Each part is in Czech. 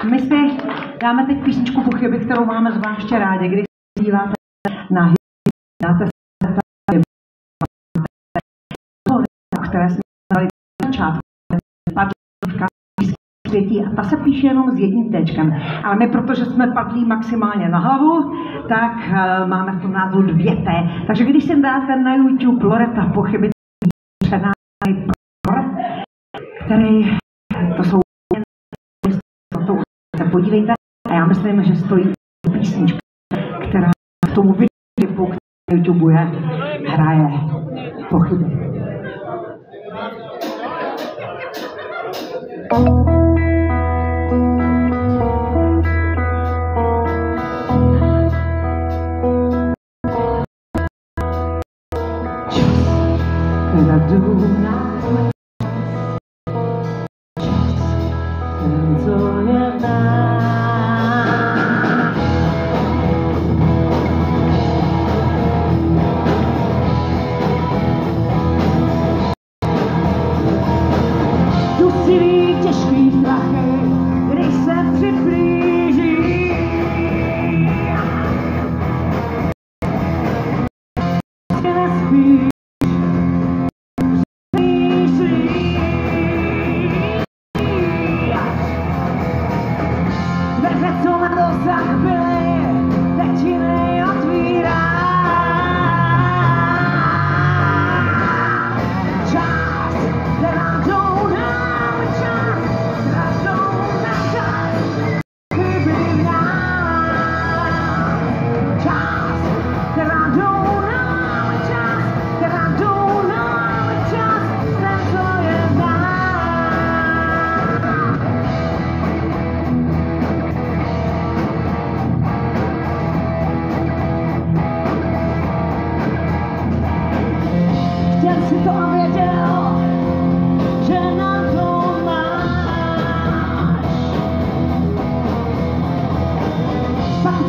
My si dáme teď písničku Pochyby, kterou máme zvláště rádi, když se díváte na dáte se které jsme dali na začátku, světí a ta se píše jenom s jedním téčkem. Ale my, protože jsme padlí maximálně na hlavu, tak máme v tom názvu 2T. Takže když si dáte na YouTube Loreta Pochyby, který to jsou se podívejte a já myslím, že stojí písnička, která v tomu videu, který na YouTube je, hraje Pochyby.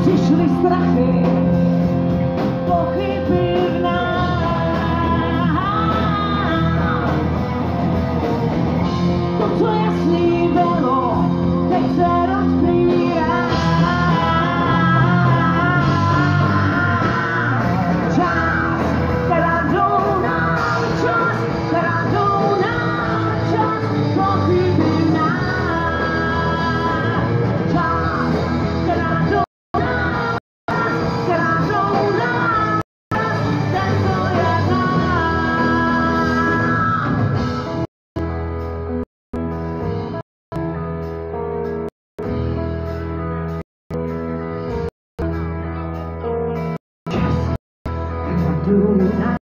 Přišly strachy, pochyby v nás. To, co jasný bylo, teď se rozbírá. Čas, která jdou nám, čas, která jdou nám, čas, pochyby v nás. Čas, která jdou do not